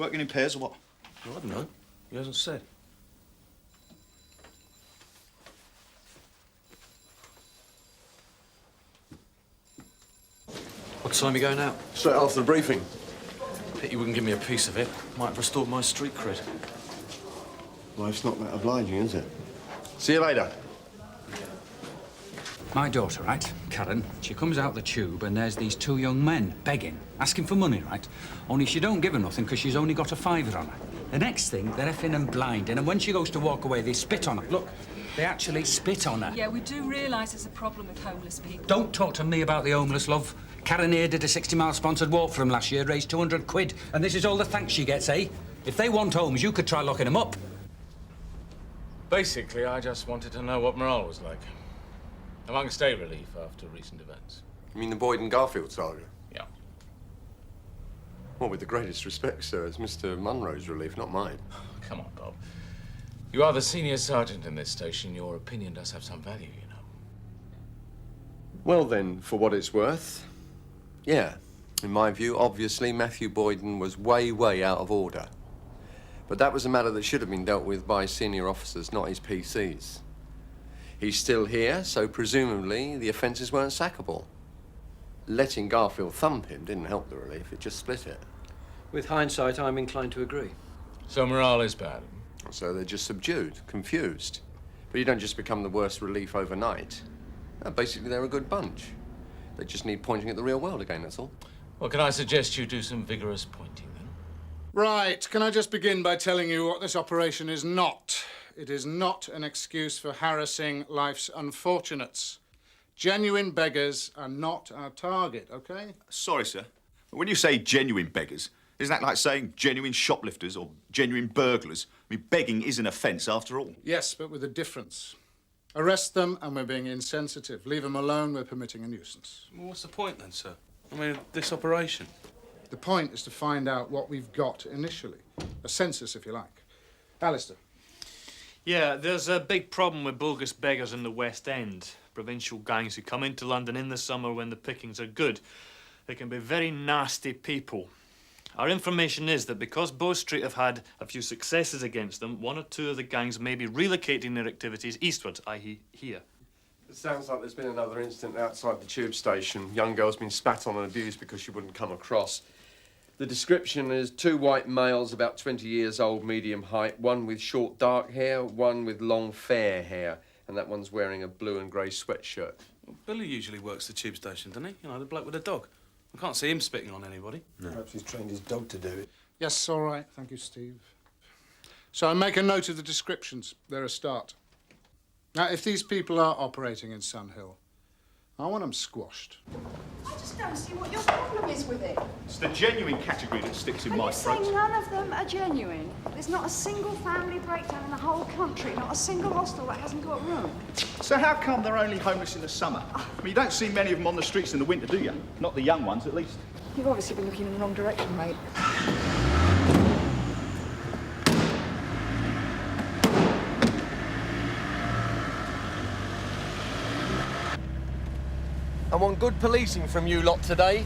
working in pairs or what? I don't know. He hasn't said. What time are you going out? Straight after the briefing. Pity you wouldn't give me a piece of it. Might have restored my street cred. Life's not that obliging, is it? See you later. My daughter, right, Karen, she comes out the tube and there's these two young men begging, asking for money, right? Only she don't give her nothing because she's only got a fiver on her. The next thing, they're effing and blinding, and when she goes to walk away, they spit on her. Look, they actually spit on her. Yeah, we do realise there's a problem with homeless people. Don't talk to me about the homeless, love. Karen here did a 60-mile sponsored walk for him last year, raised 200 quid, and this is all the thanks she gets, eh? If they want homes, you could try locking them up. Basically, I just wanted to know what morale was like. Among state relief after recent events. You mean the Boyden Garfield saga? Yeah. Well, with the greatest respect, sir, it's Mr. Munro's relief, not mine. Come on, Bob. You are the senior sergeant in this station. Your opinion does have some value, you know. Well, then, for what it's worth, yeah. In my view, obviously, Matthew Boyden was way, way out of order. But that was a matter that should have been dealt with by senior officers, not his PCs. He's still here, so presumably the offences weren't sackable. Letting Garfield thump him didn't help the relief, it just split it. With hindsight, I'm inclined to agree. So morale is bad. So they're just subdued, confused. But you don't just become the worst relief overnight. Basically, they're a good bunch. They just need pointing at the real world again, that's all. Well, can I suggest you do some vigorous pointing, then? Right. Can I just begin by telling you what this operation is not? It is not an excuse for harassing life's unfortunates. Genuine beggars are not our target, OK? Sorry, sir. When you say genuine beggars, isn't that like saying genuine shoplifters or genuine burglars? I mean, begging is an offence after all. Yes, but with a difference. Arrest them and we're being insensitive. Leave them alone, we're permitting a nuisance. Well, what's the point then, sir? I mean, this operation. The point is to find out what we've got initially. A census, if you like. Alistair. Yeah, there's a big problem with bogus beggars in the West End. Provincial gangs who come into London in the summer when the pickings are good. They can be very nasty people. Our information is that because Bow Street have had a few successes against them, one or two of the gangs may be relocating their activities eastwards, i.e. here. It sounds like there's been another incident outside the tube station. Young girl's been spat on and abused because she wouldn't come across. The description is two white males, about 20 years old, medium height, one with short dark hair, one with long fair hair, and that one's wearing a blue and grey sweatshirt. Well, Billy usually works the tube station, doesn't he? You know, the bloke with the dog. I can't see him spitting on anybody. No. Perhaps he's trained his dog to do it. Yes, all right. Thank you, Steve. So I make a note of the descriptions. They're a start. Now, if these people are operating in Sun Hill, I want them squashed. I just don't see what your problem is with it. It's the genuine category that sticks in my throat. Are you saying none of them are genuine? There's not a single family breakdown in the whole country, not a single hostel that hasn't got room. So how come they're only homeless in the summer? I mean, you don't see many of them on the streets in the winter, do you? Not the young ones, at least. You've obviously been looking in the wrong direction, mate. I want good policing from you lot today.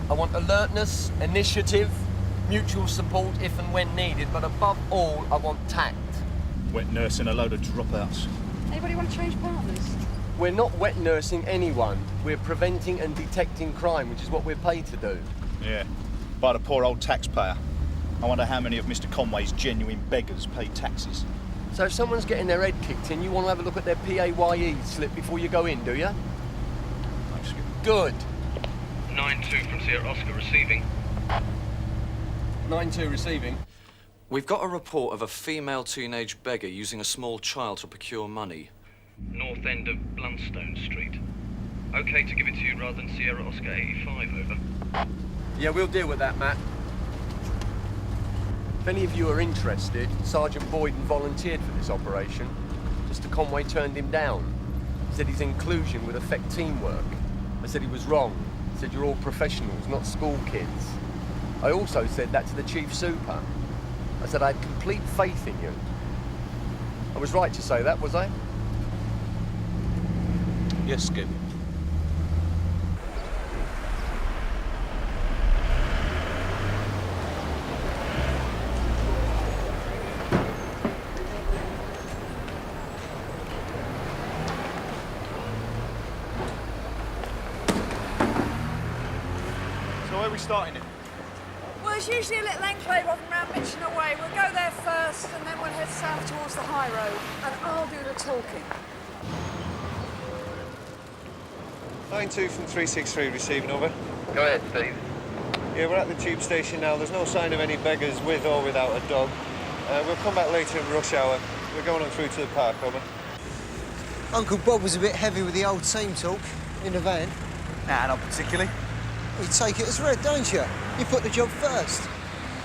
I want alertness, initiative, mutual support if and when needed, but above all, I want tact. Wet nursing a load of dropouts. Anybody want to change partners? We're not wet nursing anyone. We're preventing and detecting crime, which is what we're paid to do. Yeah, by the poor old taxpayer. I wonder how many of Mr. Conway's genuine beggars pay taxes. So if someone's getting their head kicked in, you want to have a look at their PAYE slip before you go in, do you? Good. 9-2 from Sierra Oscar receiving. 9-2 receiving. We've got a report of a female teenage beggar using a small child to procure money. North end of Blunstone Street. OK to give it to you rather than Sierra Oscar 85, over. Yeah, we'll deal with that, Matt. If any of you are interested, Sergeant Boyden volunteered for this operation. Mr. Conway turned him down. Said his inclusion would affect teamwork. I said he was wrong. I said you're all professionals, not school kids. I also said that to the Chief Super. I said I had complete faith in you. I was right to say that, was I? Yes, Skip. where are we starting it? Well, there's usually a little enclave of them round Mitchelton Way. We'll go there first, and then we'll head south towards the high road, and I'll do the talking. Line 2 from 363 receiving, over. Go ahead, Steve. Yeah, we're at the tube station now. There's no sign of any beggars with or without a dog. We'll come back later in rush hour. We're going on through to the park, over. Uncle Bob was a bit heavy with the old team talk in the van. Nah, not particularly. You take it as read, don't you? You put the job first.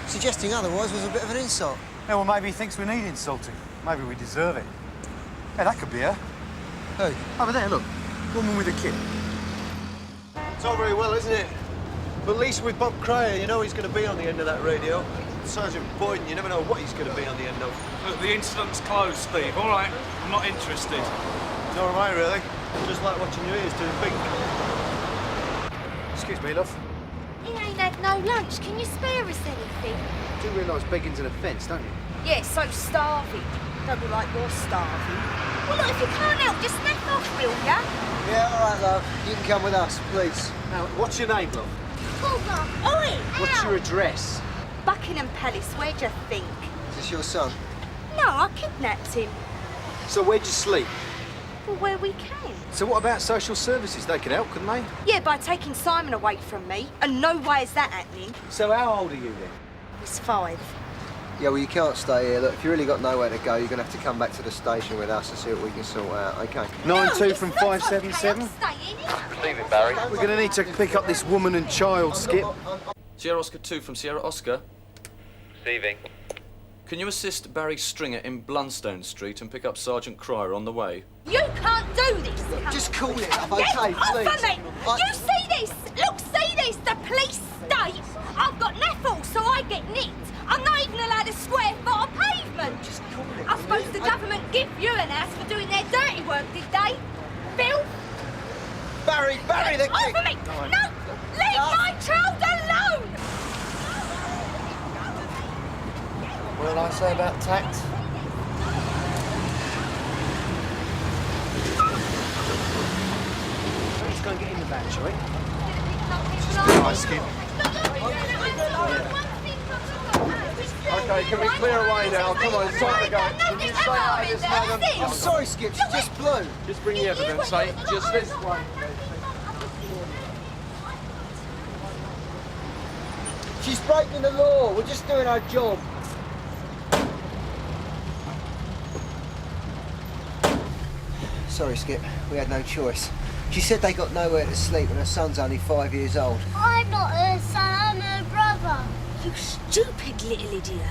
Suggesting otherwise was a bit of an insult. Yeah, well, maybe he thinks we need insulting. Maybe we deserve it. Hey, that could be her. Who? Over there, look. Woman with a kid. It's all very well, isn't it? But at least with Bob Cryer, you know he's going to be on the end of that radio. Sergeant Boyden, you never know what he's going to be on the end of. Look, the incident's closed, Steve. All right, I'm not interested. Nor am I, really. Just like watching your ears doing big. Excuse me, love. He ain't had no lunch. Can you spare us anything? You do realise begging's an offence, don't you? Yeah, so starving. Don't look like you're starving. Well, look, if you can't help, just snap off, will ya? Yeah, all right, love. You can come with us, please. Now, what's your name, love? Cougar. Oi! What's your address? Buckingham Palace, where'd you think? Is this your son? No, I kidnapped him. So where'd you sleep? Well, where we came. So what about social services? They could help, couldn't they? Yeah, by taking Simon away from me, and no way is that happening. So how old are you then? He's 5. Yeah, well, you can't stay here. Look, if you really got nowhere to go, you're going to have to come back to the station with us and see what we can sort out, OK? 9-2 from 577. Receiving, Barry. We're going to need to pick up this woman and child, Skip. Sierra Oscar 2 from Sierra Oscar. Receiving. Can you assist Barry Stringer in Blunstone Street and pick up Sergeant Cryer on the way? You can't do this. Just call it up, OK, Get off please? of me! You see this? Look, see this? The police state I've got naffle, so I get nicked. I'm not even allowed a square foot of pavement. Just call it. I suppose the government give you an ass for doing their dirty work, did they? Bill? Barry, they're Off of me! No! Leave my child alone! What did I say about tact? Let's go and get in the van, shall we? Nice, Skip. OK, can we clear away now? Come on, it's time to go. Can you stay out of this, madam? I'm sorry, Skip, she just blew. Just bring the evidence, eh? Just this way. She's breaking the law. We're just doing our job. Sorry, Skip. We had no choice. She said they got nowhere to sleep and her son's only 5 years old. I'm not her son, I'm her brother. You stupid little idiot.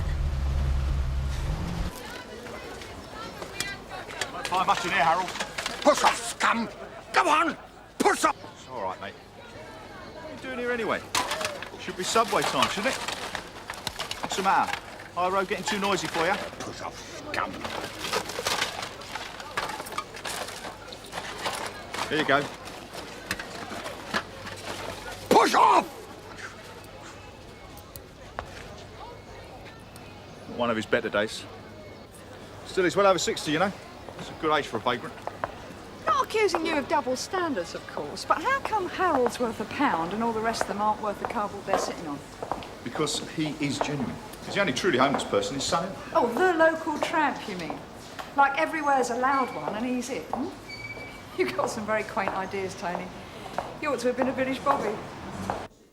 Won't find much in here, Harold. Push off, scum! Come on! Push off! It's all right, mate. What are you doing here anyway? Should be subway time, shouldn't it? What's the matter? High road getting too noisy for you? Push off, scum! Here you go. Push off! One of his better days. Still, he's well over 60, you know. It's a good age for a vagrant. Not accusing you of double standards, of course, but how come Harold's worth £1 and all the rest of them aren't worth the cardboard they're sitting on? Because he is genuine. He's the only truly homeless person in Simmons. Oh, the local tramp, you mean? Like everywhere's a loud one and he's it, hmm? You've got some very quaint ideas, Tony. You ought to have been a British bobby.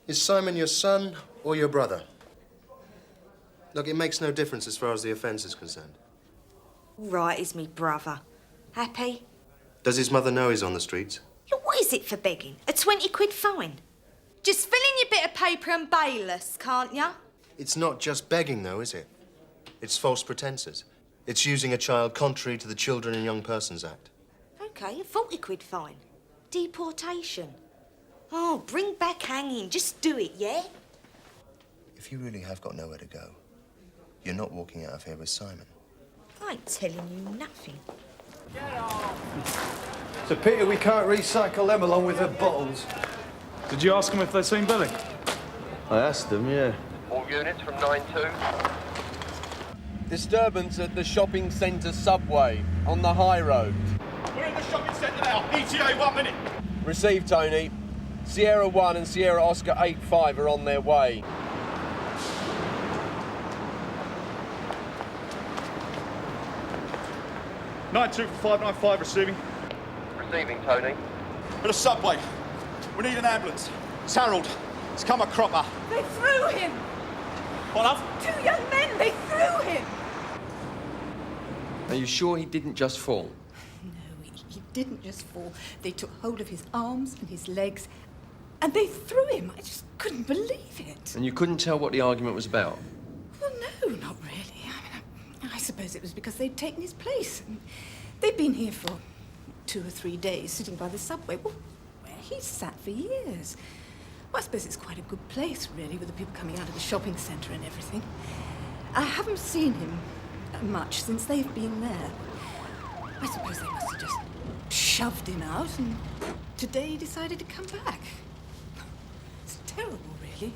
Is Simon your son or your brother? Look, it makes no difference as far as the offence is concerned. Right, he's me brother. Happy? Does his mother know he's on the streets? Look, what is it for begging? A 20 quid fine? Just fill in your bit of paper and bail us, can't ya? It's not just begging, though, is it? It's false pretences. It's using a child contrary to the Children and Young Persons Act. OK, a 40 quid fine. Deportation. Oh, bring back hanging. Just do it, yeah? If you really have got nowhere to go, you're not walking out of here with Simon. I ain't telling you nothing. It's a pity we can't recycle them along with the bottles. Did you ask them if they'd seen Billy? I asked them, yeah. All units from 9-2. Disturbance at the shopping centre subway on the high road. We're in the shopping centre now. ETA 1 minute. Receive, Tony. Sierra 1 and Sierra Oscar 85 are on their way. Nine-2 for 595 receiving. Receiving, Tony. At a subway. We need an ambulance. It's Harold. It's come a cropper. They threw him! What, love? 2 young men, they threw him! Are you sure he didn't just fall? He didn't just fall. They took hold of his arms and his legs, and they threw him. I just couldn't believe it. And you couldn't tell what the argument was about? Well, no, not really. I suppose it was because they'd taken his place. They'd been here for 2 or 3 days, sitting by the subway. Well, where he's sat for years. Well, I suppose it's quite a good place, really, with the people coming out of the shopping centre and everything. I haven't seen him much since they've been there. I suppose they must have just shoved him out, and today he decided to come back. It's terrible, really.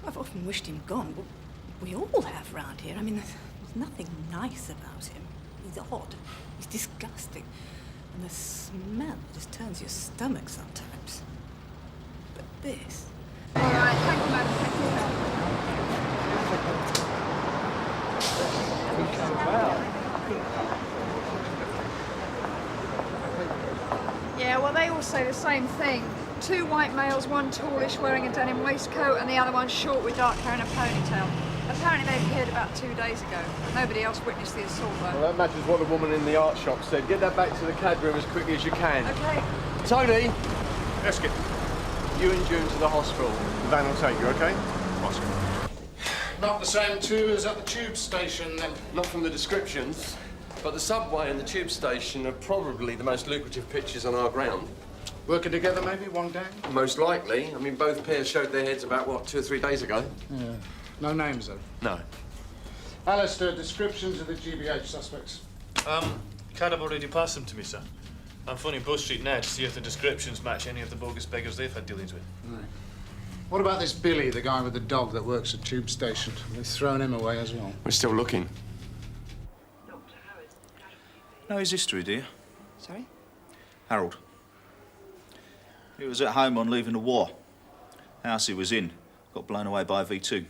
I've often wished him gone, but we all have round here. I mean, there's nothing nice about him. He's odd. He's disgusting. And the smell just turns your stomach sometimes. But this... All right, thank you, madam. Thank you. Yeah, well, they all say the same thing. 2 white males, one tallish wearing a denim waistcoat and the other one short with dark hair and a ponytail. Apparently they appeared about 2 days ago. Nobody else witnessed the assault, though. Well, that matches what the woman in the art shop said. Get that back to the CAD room as quickly as you can. Okay. Tony! Yes, Skip. You and June to the hospital. The van will take you, OK? Not the same two as at the tube station, then? Not from the descriptions. But the subway and the tube station are probably the most lucrative pitches on our ground. Working together, maybe, one gang? Most likely. I mean, both pairs showed their heads about, what, 2 or 3 days ago? Yeah. No names, though? No. Alistair, descriptions of the GBH suspects. Cad have already passed them to me, sir. I'm phoning Bow Street now to see if the descriptions match any of the bogus beggars they've had dealings with. Right. What about this Billy, the guy with the dog that works at tube station? They've thrown him away as well. We're still looking. Know his history, do you? Sorry? Harold. He was at home on leaving the war. House he was in got blown away by a V2.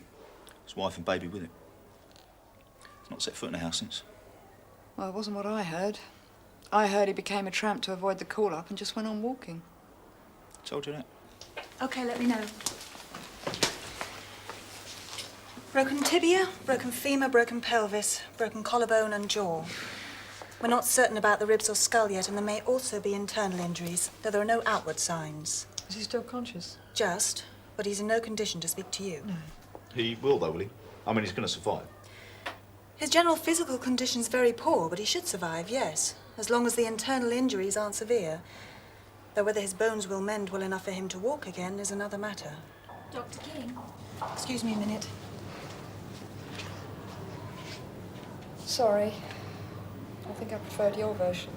His wife and baby with him. He's not set foot in the house since. Well, it wasn't what I heard. I heard he became a tramp to avoid the call-up and just went on walking. Told you that. OK, let me know. Broken tibia, broken femur, broken pelvis, broken collarbone and jaw. We're not certain about the ribs or skull yet, and there may also be internal injuries, though there are no outward signs. Is he still conscious? Just, but he's in no condition to speak to you. No. He will, though, will he? I mean, he's going to survive. His general physical condition's very poor, but he should survive, yes, as long as the internal injuries aren't severe. Though whether his bones will mend well enough for him to walk again is another matter. Dr. King? Excuse me a minute. Sorry. I think I preferred your version.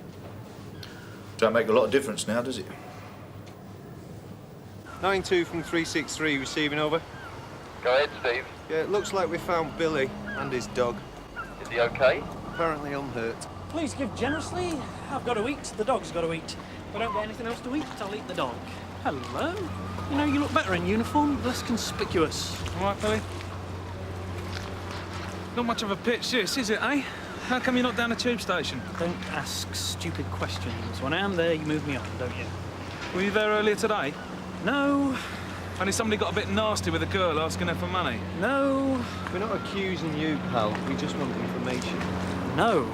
Don't make a lot of difference now, does it? 9-2 from 363, receiving over. Go ahead, Steve. Yeah, it looks like we found Billy and his dog. Is he OK? Apparently unhurt. Please give generously. I've got to eat, the dog's got to eat. If I don't get anything else to eat, I'll eat the dog. Hello. You know, you look better in uniform, less conspicuous. All right, Billy? Not much of a pitch, this, is it, eh? How come you're not down the tube station? Don't ask stupid questions. When I am there, you move me on, don't you? Were you there earlier today? No. Only somebody got a bit nasty with a girl asking her for money? No. We're not accusing you, pal. We just want information. No.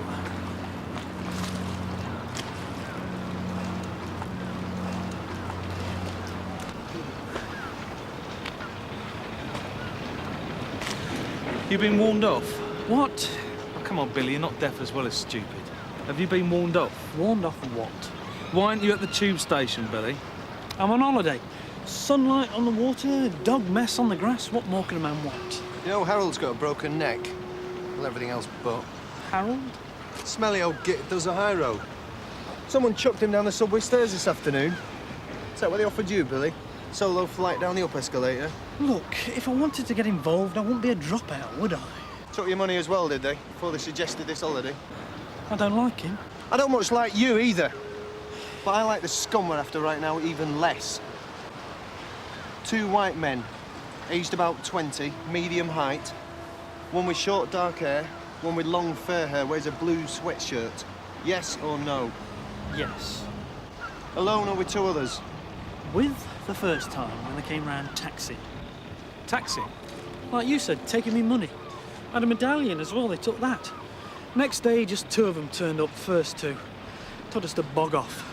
You've been warned off? What? Oh, come on, Billy, you're not deaf as well as stupid. Have you been warned off? Warned off what? Why aren't you at the tube station, Billy? I'm on holiday. Sunlight on the water, dog mess on the grass. What more can a man want? You know, Harold's got a broken neck. Well, everything else but. Harold? Smelly old git does a high road. Someone chucked him down the subway stairs this afternoon. Is that what they offered you, Billy? Solo flight down the up escalator? Look, if I wanted to get involved, I wouldn't be a dropout, would I? Took your money as well, did they? Before they suggested this holiday? I don't like him. I don't much like you either. But I like the scum we're after right now even less. 2 white men, aged about 20, medium height. One with short dark hair, one with long fair hair, wears a blue sweatshirt. Yes or no? Yes. Alone or with 2 others? With the first time when they came round taxi. Taxi? Like you said, taking me money. I had a medallion as well, they took that. Next day, just 2 of them turned up, first 2. Told us to bog off.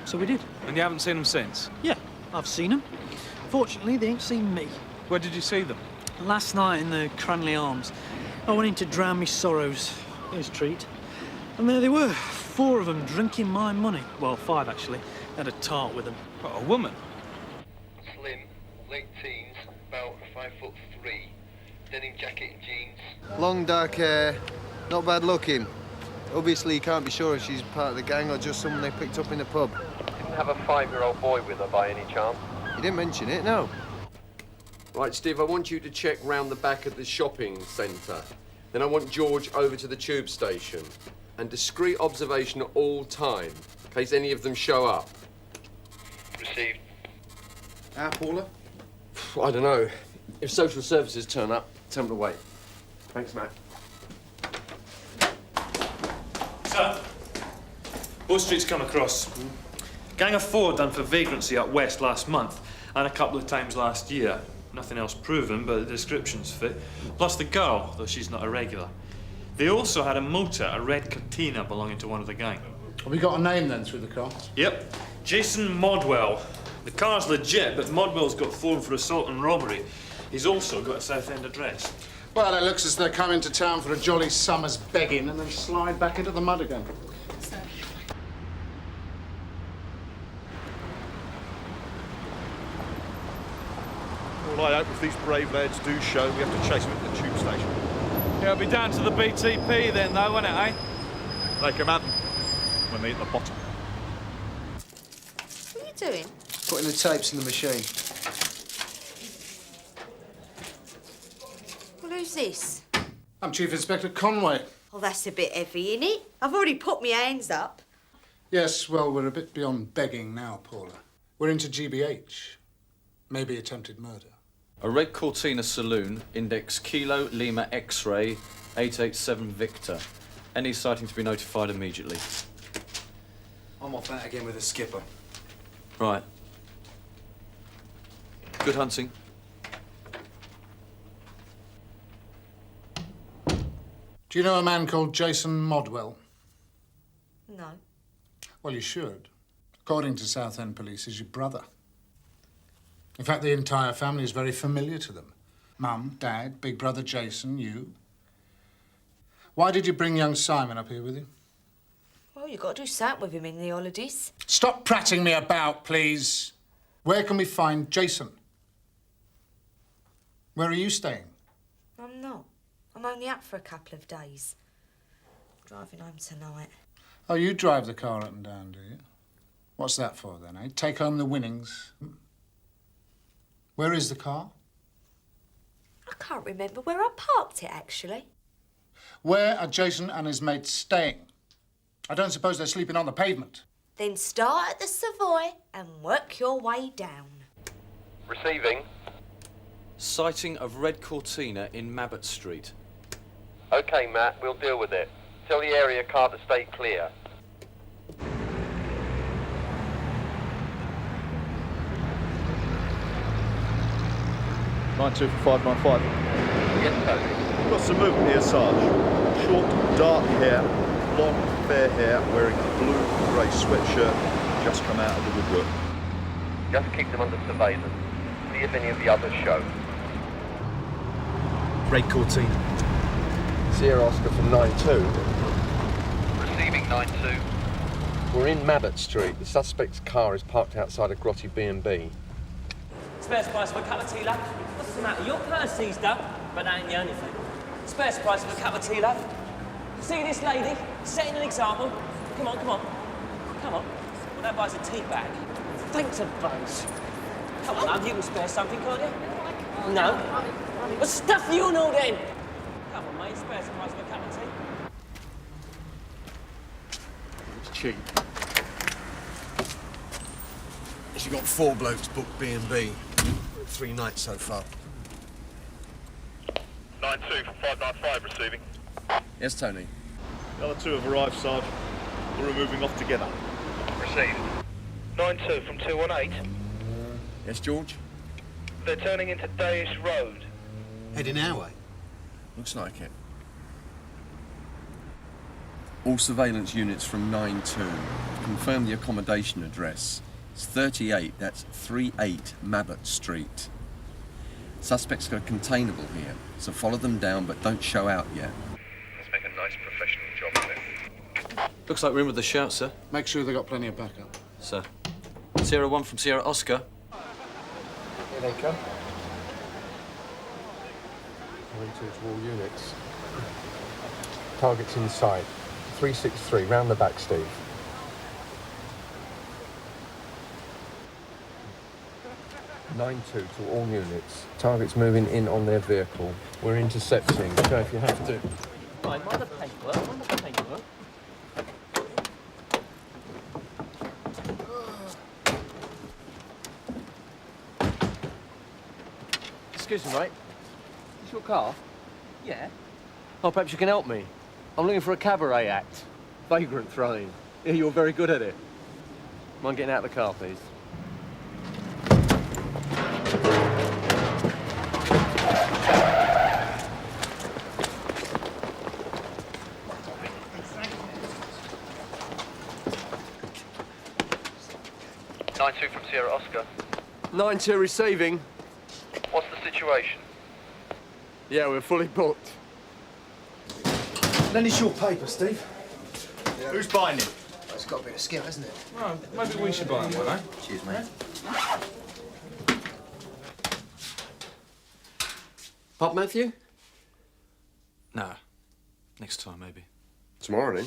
So we did. And you haven't seen them since? Yeah, I've seen them. Fortunately, they ain't seen me. Where did you see them? Last night in the Cranley Arms. I went in to drown me sorrows. Here's a treat. And there they were, 4 of them drinking my money. Well, 5 actually. They had a tart with them. What, a woman? Slim, late teens, about 5'3", denim jacket and jeans. Long dark hair, not bad looking. Obviously, you can't be sure if she's part of the gang or just someone they picked up in the pub. Didn't have a 5-year-old boy with her by any chance? You didn't mention it, no. Right, Steve, I want you to check round the back of the shopping centre. Then I want George over to the tube station. And discreet observation at all time, in case any of them show up. Received. Paula? I don't know. If social services turn up, tell them to wait. Thanks, Matt. Sir, Bull Street's come across. Gang of 4 done for vagrancy out west last month, and a couple of times last year. Nothing else proven, but the descriptions fit. Plus the girl, though she's not a regular. They also had a motor, a red Cortina, belonging to one of the gang. Have we got a name then through the car? Yep, Jason Modwell. The car's legit, but Modwell's got 4 for assault and robbery. He's also got a Southend address. Well, it looks as though they're coming to town for a jolly summer's begging and then slide back into the mud again. Well, I hope if these brave lads do show, we have to chase them to the tube station. Yeah, it'll be down to the BTP then, though, won't it, eh? They come up when they hit the bottom. What are you doing? Putting the tapes in the machine. Well, who's this? I'm Chief Inspector Conway. Oh, that's a bit heavy, innit? I've already put my hands up. Yes, well, we're a bit beyond begging now, Paula. We're into GBH. Maybe attempted murder. A red Cortina saloon, index Kilo Lima X-ray 887 Victor. Any sighting to be notified immediately. I'm off that again with the skipper. Right. Good hunting. Do you know a man called Jason Modwell? No. Well, you should. According to Southend Police, he's your brother. In fact, the entire family is very familiar to them. Mum, Dad, big brother Jason, you. Why did you bring young Simon up here with you? Well, you've got to do something with him in the holidays. Stop prating me about, please. Where can we find Jason? Where are you staying? I'm not. I'm only up for a couple of days. Driving home tonight. Oh, you drive the car up and down, do you? What's that for, then, eh? Take home the winnings? Where is the car? I can't remember where I parked it, actually. Where are Jason and his mates staying? I don't suppose they're sleeping on the pavement. Then start at the Savoy and work your way down. Receiving. Sighting of red Cortina in Mabbott Street. OK, Matt, we'll deal with it. Tell the area car to stay clear. Nine 2 for 595. Yes, Tony. We've got some movement here, Sarge. Short, dark hair, long, fair hair, wearing a blue-grey sweatshirt, just come out of the woodwork. Just keep them under surveillance. See if any of the others show. Red Cortina. Sierra Oscar from 9-2. Receiving 9-2. We're in Mabbott Street. The suspect's car is parked outside a grotty B&B. Spare price of a cup of tea, love. What's the matter? Your purse seized up, but that ain't the only thing. Spare price of a cup of tea, love. See this lady? Setting an example. Come on, come on. Come on. Well, that buys a tea bag. Thanks a bunch. Come on, love, you can spare something, can't you? No? Well, stuff you and all then. Come on, mate, spare some price of a cup of tea. It's cheap. She got 4 blokes booked B&B. 3 nights so far. 9-2 from 595 receiving. Yes, Tony. The other 2 have arrived, Sarge. We're moving off together. Received. 9-2 from 218. Yes, George? They're turning into Dayish Road. Heading our way? Looks like it. All surveillance units from 9-2. Confirm the accommodation address. It's 38, that's 38 Mabbott Street. Suspects got a containable here, so follow them down, but don't show out yet. Let's make a nice professional job of it. Looks like we're in with the shout, sir. Make sure they've got plenty of backup. Sir. Sierra 1 from Sierra Oscar. Here they come. 9-2 to all units. Target's in sight. 363, round the back, Steve. 9-2 to all units. Target's moving in on their vehicle. We're intercepting, so if you have to... Right, mind the paperwork, mind the paperwork. Excuse me, mate. Is this your car? Yeah. Oh, perhaps you can help me. I'm looking for a cabaret act. Vagrant throwing. Yeah, you're very good at it. Mind getting out of the car, please? From Sierra Oscar. 9-2 receiving. What's the situation? Yeah, we're fully booked. Lend us your paper, Steve. Yeah. Who's buying it? It's got a bit of skill, hasn't it? Well, maybe we should buy one, eh? Cheers, mate. Pop, Matthew? No. Next time, maybe. Tomorrow, then?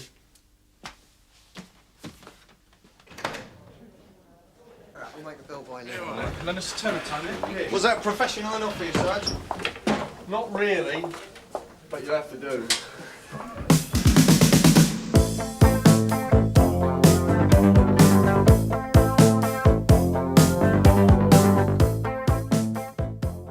We'll make a bill by later. Lend us a tenner, Tony. Was that professional enough for you, Sarge? Not really, but you have to do.